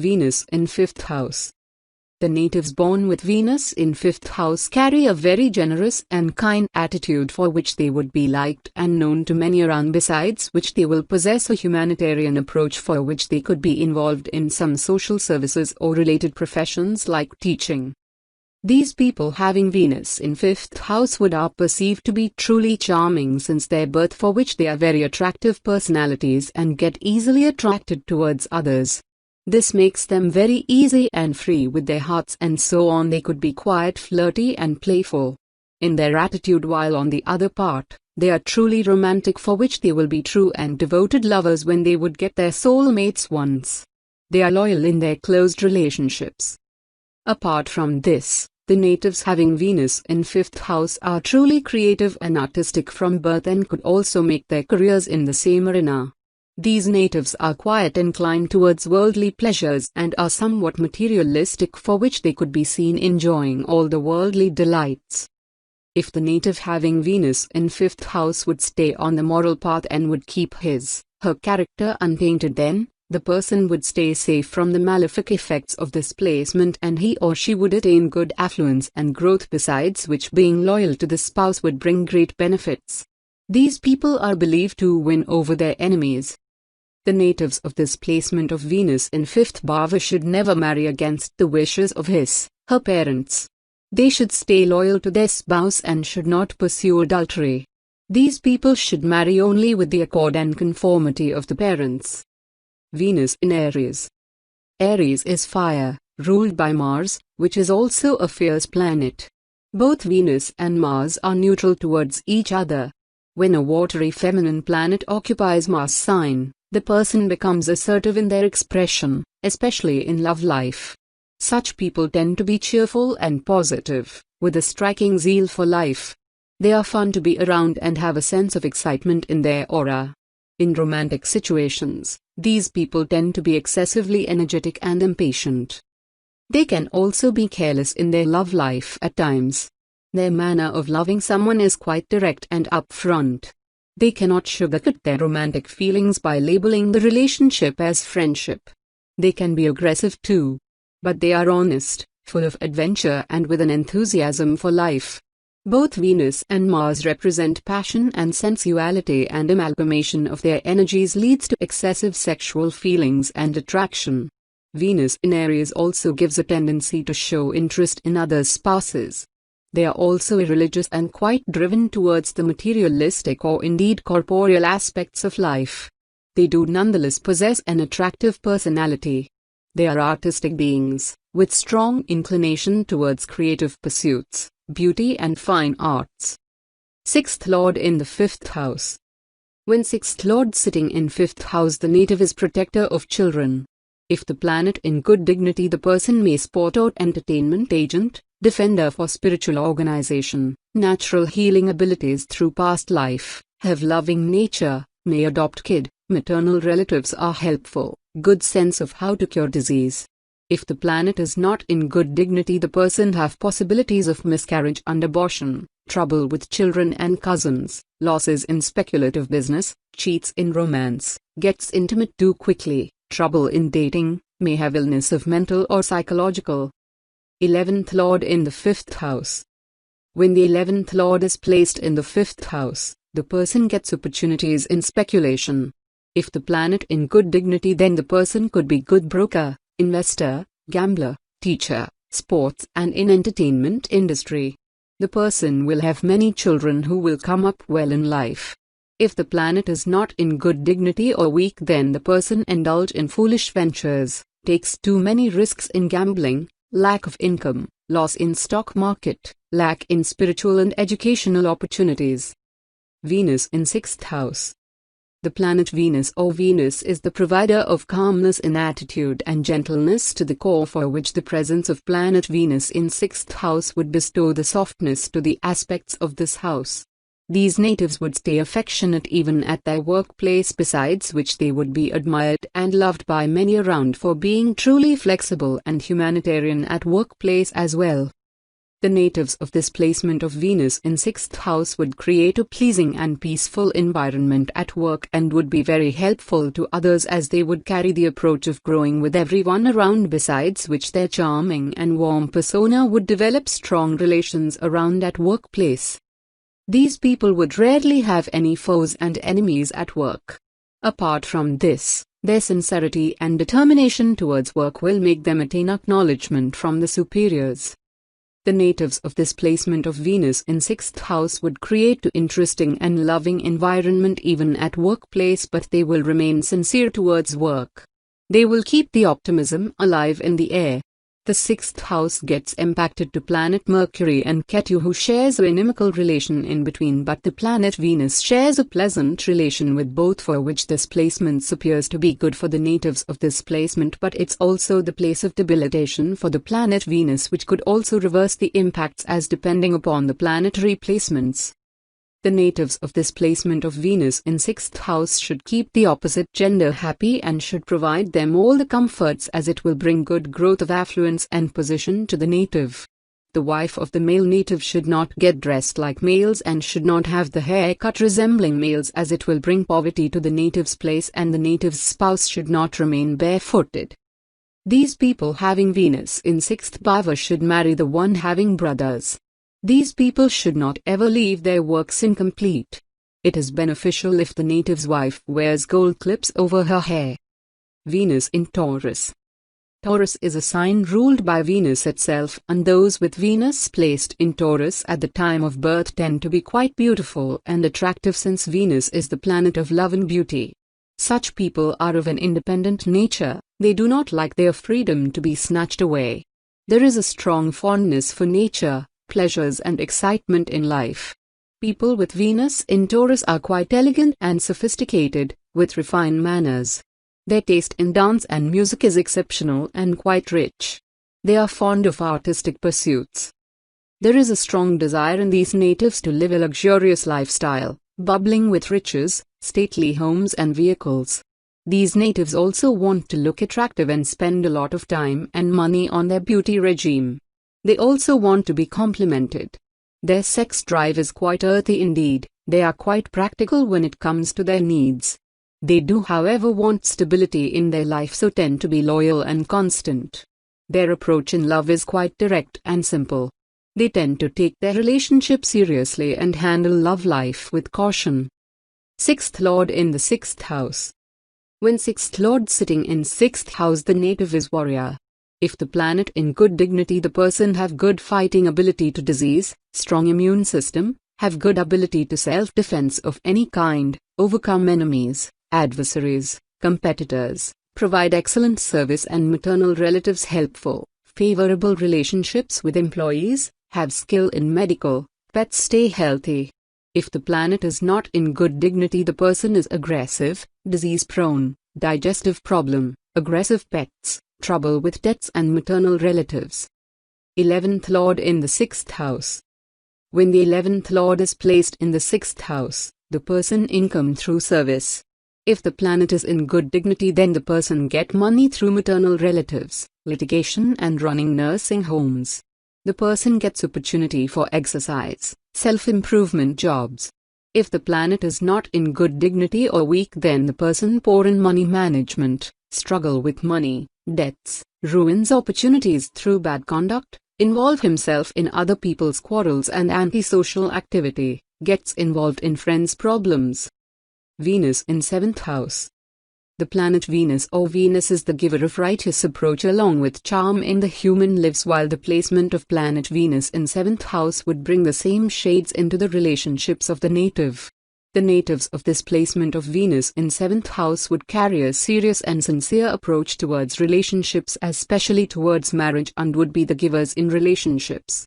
Venus in 5th house. The natives born with Venus in 5th house carry a very generous and kind attitude for which they would be liked and known to many around, besides which they will possess a humanitarian approach for which they could be involved in some social services or related professions like teaching. These people having Venus in 5th house are perceived to be truly charming since their birth, for which they are very attractive personalities and get easily attracted towards others. This makes them very easy and free with their hearts, and so on they could be quite flirty and playful in their attitude, while on the other part, they are truly romantic, for which they will be true and devoted lovers when they would get their soulmates once. They are loyal in their closed relationships. Apart from this, the natives having Venus in 5th house are truly creative and artistic from birth and could also make their careers in the same arena. These natives are quite inclined towards worldly pleasures and are somewhat materialistic, for which they could be seen enjoying all the worldly delights. If the native having Venus in 5th house would stay on the moral path and would keep her character untainted, then the person would stay safe from the malefic effects of this placement, and he or she would attain good affluence and growth, besides which being loyal to the spouse would bring great benefits. These people are believed to win over their enemies. The natives of this placement of Venus in 5th bhava should never marry against the wishes of her parents. They should stay loyal to their spouse and should not pursue adultery. These people should marry only with the accord and conformity of the parents. Venus in Aries. Aries is fire, ruled by Mars, which is also a fierce planet. Both Venus and Mars are neutral towards each other. When a watery feminine planet occupies Mars sign, the person becomes assertive in their expression, especially in love life. Such people tend to be cheerful and positive, with a striking zeal for life. They are fun to be around and have a sense of excitement in their aura. In romantic situations, these people tend to be excessively energetic and impatient. They can also be careless in their love life at times. Their manner of loving someone is quite direct and upfront. They cannot sugarcoat their romantic feelings by labeling the relationship as friendship. They can be aggressive too. But they are honest, full of adventure and with an enthusiasm for life. Both Venus and Mars represent passion and sensuality, and amalgamation of their energies leads to excessive sexual feelings and attraction. Venus in Aries also gives a tendency to show interest in others' spouses. They are also irreligious and quite driven towards the materialistic or indeed corporeal aspects of life. They do nonetheless possess an attractive personality. They are artistic beings, with strong inclination towards creative pursuits, beauty and fine arts. 6th Lord in the 5th house. When 6th Lord sitting in 5th house, the native is protector of children. If the planet in good dignity, the person may sport out entertainment agent, defender for spiritual organization, natural healing abilities through past life, have loving nature, may adopt kid, maternal relatives are helpful, good sense of how to cure disease. If the planet is not in good dignity, the person have possibilities of miscarriage and abortion, trouble with children and cousins, losses in speculative business, cheats in romance, gets intimate too quickly, trouble in dating, may have illness of mental or psychological. 11th Lord in the 5th house. When the 11th Lord is placed in the 5th house, the person gets opportunities in speculation. If the planet in good dignity, then the person could be good broker, investor, gambler, teacher, sports and in entertainment industry. The person will have many children who will come up well in life. If the planet is not in good dignity or weak, then the person indulge in foolish ventures, takes too many risks in gambling, lack of income, loss in stock market, lack in spiritual and educational opportunities. Venus in 6th house. The planet Venus or Venus is the provider of calmness in attitude and gentleness to the core, for which the presence of planet Venus in 6th house would bestow the softness to the aspects of this house. These natives would stay affectionate even at their workplace, besides which they would be admired and loved by many around for being truly flexible and humanitarian at workplace as well. The natives of this placement of Venus in 6th house would create a pleasing and peaceful environment at work and would be very helpful to others, as they would carry the approach of growing with everyone around, besides which their charming and warm persona would develop strong relations around at workplace. These people would rarely have any foes and enemies at work. Apart from this, their sincerity and determination towards work will make them attain acknowledgement from the superiors. The natives of this placement of Venus in 6th house would create an interesting and loving environment even at workplace, but they will remain sincere towards work. They will keep the optimism alive in the air. The 6th house gets impacted to planet Mercury and Ketu, who shares an inimical relation in between, but the planet Venus shares a pleasant relation with both, for which this placement appears to be good for the natives of this placement, but it's also the place of debilitation for the planet Venus, which could also reverse the impacts as depending upon the planetary placements. The natives of this placement of Venus in 6th house should keep the opposite gender happy and should provide them all the comforts, as it will bring good growth of affluence and position to the native. The wife of the male native should not get dressed like males and should not have the hair cut resembling males, as it will bring poverty to the native's place, and the native's spouse should not remain barefooted. These people having Venus in 6th bhava should marry the one having brothers. These people should not ever leave their works incomplete. It is beneficial if the native's wife wears gold clips over her hair. Venus in Taurus. Taurus is a sign ruled by Venus itself, and those with Venus placed in Taurus at the time of birth tend to be quite beautiful and attractive, since Venus is the planet of love and beauty. Such people are of an independent nature. They do not like their freedom to be snatched away. There is a strong fondness for nature, pleasures and excitement in life. People with Venus in Taurus are quite elegant and sophisticated, with refined manners. Their taste in dance and music is exceptional and quite rich. They are fond of artistic pursuits. There is a strong desire in these natives to live a luxurious lifestyle, bubbling with riches, stately homes and vehicles. These natives also want to look attractive and spend a lot of time and money on their beauty regime. They also want to be complimented. Their sex drive is quite earthy indeed. They are quite practical when it comes to their needs. They do, however, want stability in their life, so tend to be loyal and constant. Their approach in love is quite direct and simple. They tend to take their relationship seriously and handle love life with caution. 6th Lord in the 6th house. When 6th Lord sitting in 6th house, the native is warrior. If the planet in good dignity, the person have good fighting ability to disease, strong immune system, have good ability to self-defense of any kind, overcome enemies, adversaries, competitors, provide excellent service and maternal relatives helpful, favorable relationships with employees, have skill in medical, pets stay healthy. If the planet is not in good dignity, the person is aggressive, disease-prone, digestive problem, aggressive pets, trouble with debts and maternal relatives. 11th Lord in the 6th house. When the 11th Lord is placed in the 6th house, the person income through service. If the planet is in good dignity, then the person get money through maternal relatives, litigation and running nursing homes. The person gets opportunity for exercise, self-improvement jobs. If the planet is not in good dignity or weak, then the person poor in money management, struggle with money, debts, ruins opportunities through bad conduct, involve himself in other people's quarrels and antisocial activity, gets involved in friends' problems. Venus in 7th house. The planet Venus or Venus is the giver of righteous approach along with charm in the human lives, while the placement of planet Venus in 7th house would bring the same shades into the relationships of the native. The natives of this placement of Venus in 7th house would carry a serious and sincere approach towards relationships, especially towards marriage, and would be the givers in relationships.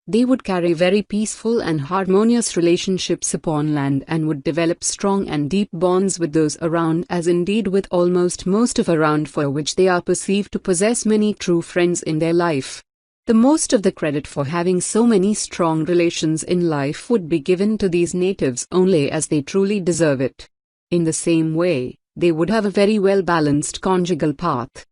They would carry very peaceful and harmonious relationships upon land and would develop strong and deep bonds with those around, as indeed with almost most of around, for which they are perceived to possess many true friends in their life. The most of the credit for having so many strong relations in life would be given to these natives only as they truly deserve it. In the same way, they would have a very well balanced conjugal path.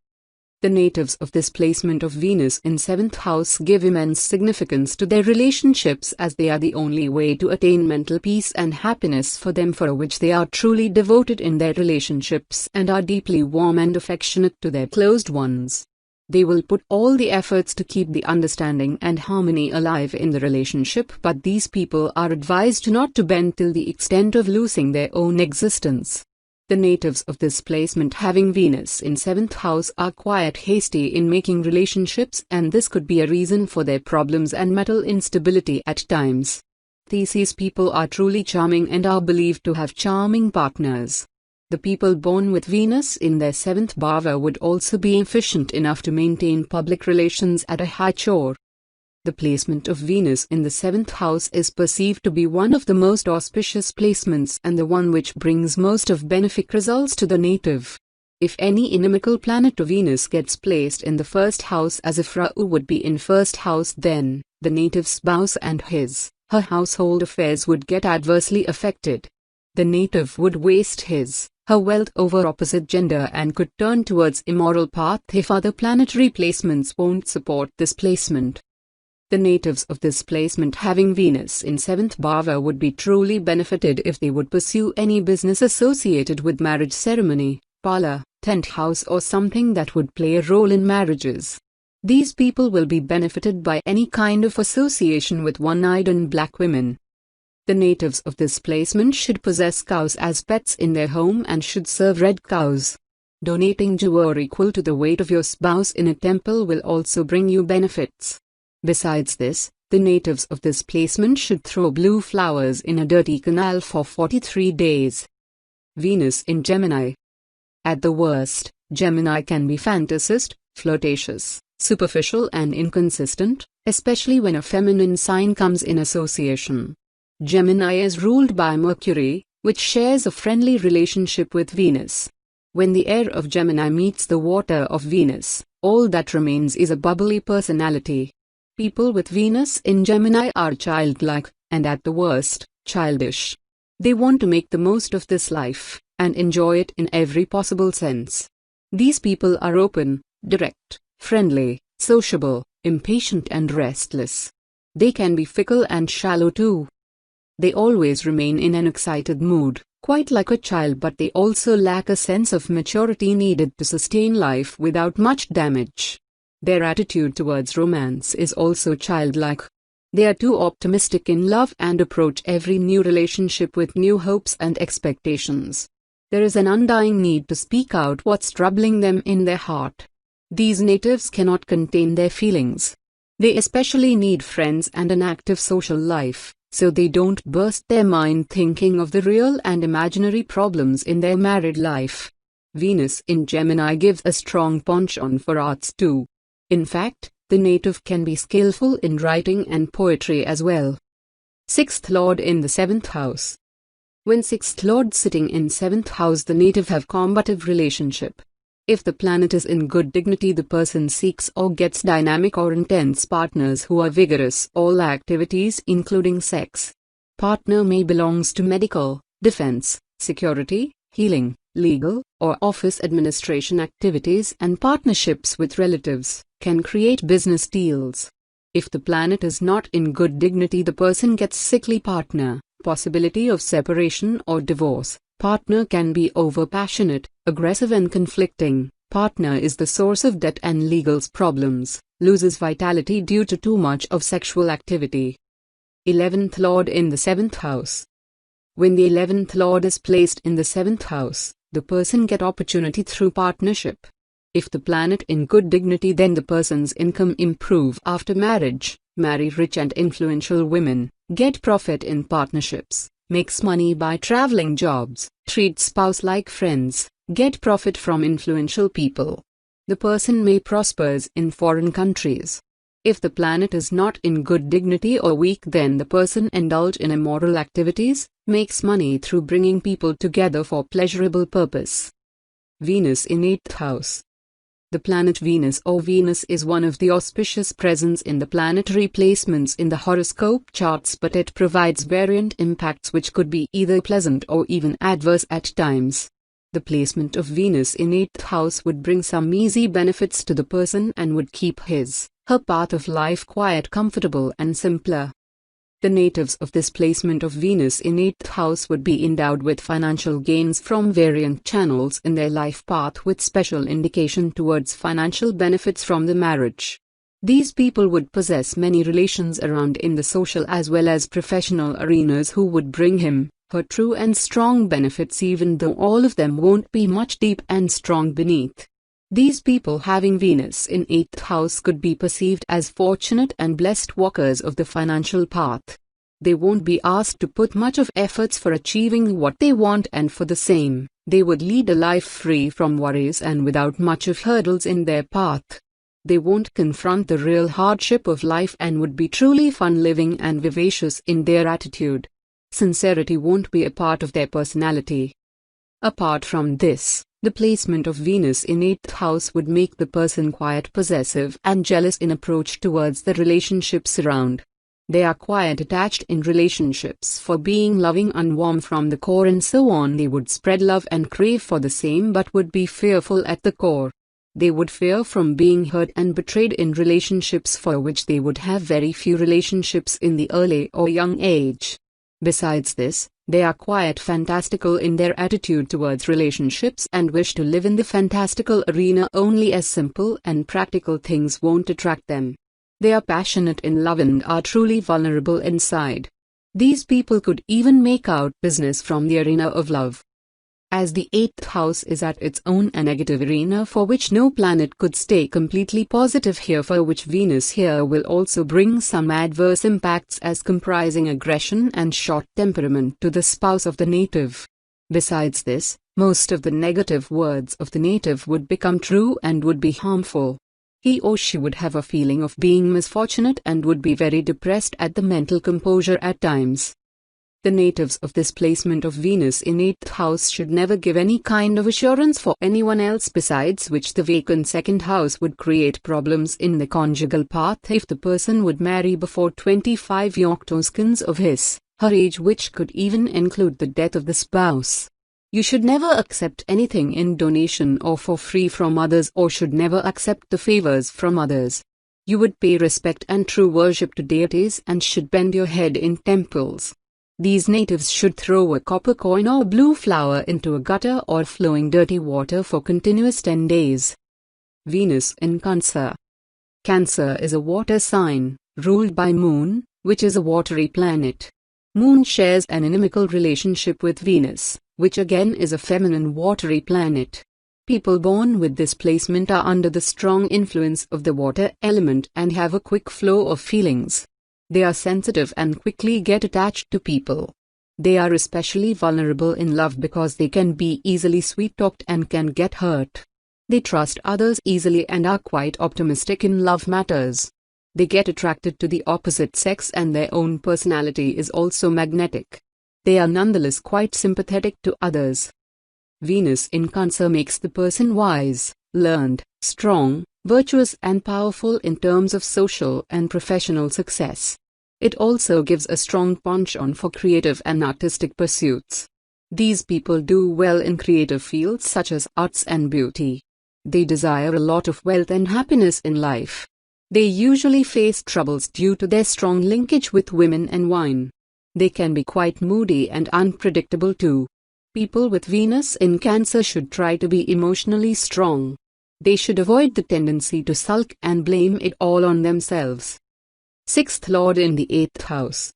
The natives of this placement of Venus in 7th house give immense significance to their relationships, as they are the only way to attain mental peace and happiness for them, for which they are truly devoted in their relationships and are deeply warm and affectionate to their closed ones. They will put all the efforts to keep the understanding and harmony alive in the relationship, but these people are advised not to bend till the extent of losing their own existence. The natives of this placement having Venus in 7th house are quite hasty in making relationships, and this could be a reason for their problems and mental instability at times. These people are truly charming and are believed to have charming partners. The people born with Venus in their 7th bhava would also be efficient enough to maintain public relations at a high chore. The placement of Venus in the 7th house is perceived to be one of the most auspicious placements and the one which brings most of benefic results to the native. If any inimical planet to Venus gets placed in the 1st house, as if Rahu would be in 1st house, then the native's spouse and her household affairs would get adversely affected. The native would waste her wealth over opposite gender and could turn towards immoral path if other planetary placements won't support this placement. The natives of this placement having Venus in 7th bhava would be truly benefited if they would pursue any business associated with marriage ceremony, parlor, tent house, or something that would play a role in marriages. These people will be benefited by any kind of association with one-eyed and black women. The natives of this placement should possess cows as pets in their home and should serve red cows. Donating jewelry equal to the weight of your spouse in a temple will also bring you benefits. Besides this, the natives of this placement should throw blue flowers in a dirty canal for 43 days. Venus in Gemini. At the worst, Gemini can be fantasist, flirtatious, superficial and inconsistent, especially when a feminine sign comes in association. Gemini is ruled by Mercury, which shares a friendly relationship with Venus. When the air of Gemini meets the water of Venus, all that remains is a bubbly personality. People with Venus in Gemini are childlike, and at the worst, childish. They want to make the most of this life, and enjoy it in every possible sense. These people are open, direct, friendly, sociable, impatient and restless. They can be fickle and shallow too. They always remain in an excited mood, quite like a child, but they also lack a sense of maturity needed to sustain life without much damage. Their attitude towards romance is also childlike. They are too optimistic in love and approach every new relationship with new hopes and expectations. There is an undying need to speak out what's troubling them in their heart. These natives cannot contain their feelings. They especially need friends and an active social life, so they don't burst their mind thinking of the real and imaginary problems in their married life. Venus in Gemini gives a strong penchant for arts too. In fact, the native can be skillful in writing and poetry as well. 6th Lord in the 7th house. When 6th Lord sitting in 7th house, the native have combative relationship. If the planet is in good dignity, the person seeks or gets dynamic or intense partners who are vigorous all activities including sex. Partner may belongs to medical, defense, security, healing, legal, or office administration activities, and partnerships with relatives can create business deals. If the planet is not in good dignity, the person gets sickly partner, possibility of separation or divorce. Partner can be over-passionate, aggressive and conflicting. Partner is the source of debt and legal problems, loses vitality due to too much of sexual activity. 11th Lord in the 7th house. When the 11th Lord is placed in the 7th house, the person get opportunity through partnership. If the planet in good dignity, then the person's income improve after marriage, marry rich and influential women, get profit in partnerships, makes money by traveling jobs, treat spouse like friends, get profit from influential people. The person may prospers in foreign countries. If the planet is not in good dignity or weak, then the person indulge in immoral activities, makes money through bringing people together for pleasurable purpose. Venus in 8th house. The planet Venus or Venus is one of the auspicious presents in the planetary placements in the horoscope charts, but it provides variant impacts which could be either pleasant or even adverse at times. The placement of Venus in 8th house would bring some easy benefits to the person and would keep her path of life quite comfortable and simpler. The natives of this placement of Venus in 8th house would be endowed with financial gains from varying channels in their life path with special indication towards financial benefits from the marriage. These people would possess many relations around in the social as well as professional arenas who would bring her true and strong benefits, even though all of them won't be much deep and strong beneath. These people having Venus in 8th house could be perceived as fortunate and blessed walkers of the financial path. They won't be asked to put much of efforts for achieving what they want, and for the same, they would lead a life free from worries and without much of hurdles in their path. They won't confront the real hardship of life and would be truly fun living and vivacious in their attitude. Sincerity won't be a part of their personality. Apart from this, the placement of Venus in 8th house would make the person quite possessive and jealous in approach towards the relationships around. They are quite attached in relationships for being loving and warm from the core and so on. They would spread love and crave for the same but would be fearful at the core. They would fear from being hurt and betrayed in relationships, for which they would have very few relationships in the early or young age. Besides this, they are quite fantastical in their attitude towards relationships and wish to live in the fantastical arena only, as simple and practical things won't attract them. They are passionate in love and are truly vulnerable inside. These people could even make out business from the arena of love. As the 8th house is at its own a negative arena for which no planet could stay completely positive here, for which Venus here will also bring some adverse impacts as comprising aggression and short temperament to the spouse of the native. Besides this, most of the negative words of the native would become true and would be harmful. He or she would have a feeling of being misfortunate and would be very depressed at the mental composure at times. The natives of this placement of Venus in 8th house should never give any kind of assurance for anyone else, besides which the vacant 2nd house would create problems in the conjugal path if the person would marry before 25 octoskins of her age, which could even include the death of the spouse. You should never accept anything in donation or for free from others, or should never accept the favors from others. You would pay respect and true worship to deities and should bend your head in temples. These natives should throw a copper coin or blue flower into a gutter or flowing dirty water for continuous 10 days. Venus in Cancer. Cancer is a water sign, ruled by Moon, which is a watery planet. Moon shares an inimical relationship with Venus, which again is a feminine watery planet. People born with this placement are under the strong influence of the water element and have a quick flow of feelings. They are sensitive and quickly get attached to people. They are especially vulnerable in love because they can be easily sweet-talked and can get hurt. They trust others easily and are quite optimistic in love matters. They get attracted to the opposite sex and their own personality is also magnetic. They are nonetheless quite sympathetic to others. Venus in Cancer makes the person wise, learned, strong, virtuous and powerful in terms of social and professional success. It also gives a strong penchant for creative and artistic pursuits. These people do well in creative fields such as arts and beauty. They desire a lot of wealth and happiness in life. They usually face troubles due to their strong linkage with women and wine. They can be quite moody and unpredictable too. People with Venus in Cancer should try to be emotionally strong. They should avoid the tendency to sulk and blame it all on themselves. 6th Lord in the 8th house.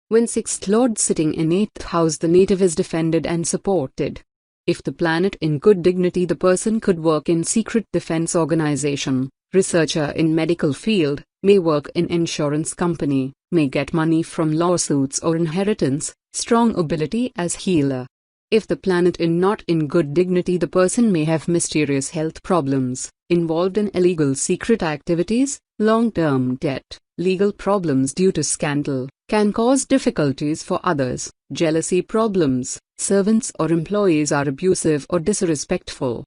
When 6th Lord sitting in 8th house, the native is defended and supported. If the planet in good dignity, the person could work in secret defense organization, researcher in medical field, may work in insurance company, may get money from lawsuits or inheritance, strong ability as healer. If the planet in not in good dignity, the person may have mysterious health problems, involved in illegal secret activities, long-term debt, legal problems due to scandal, can cause difficulties for others, jealousy problems, servants or employees are abusive or disrespectful.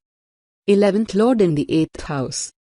11th Lord in the 8th house.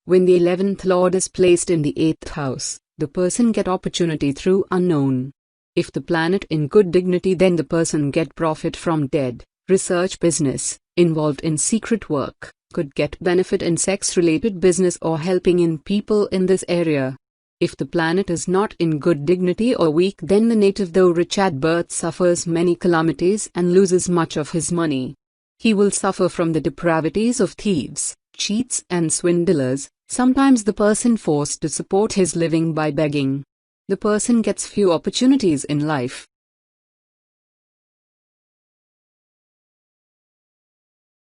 When the 11th Lord is placed in the 8th house, the person get opportunity through unknown. If the planet in good dignity, then the person get profit from dead, research business, involved in secret work, could get benefit in sex-related business or helping in people in this area. If the planet is not in good dignity or weak, then the native, though rich at birth, suffers many calamities and loses much of his money. He will suffer from the depravities of thieves, cheats and swindlers, sometimes the person forced to support his living by begging. The person gets few opportunities in life,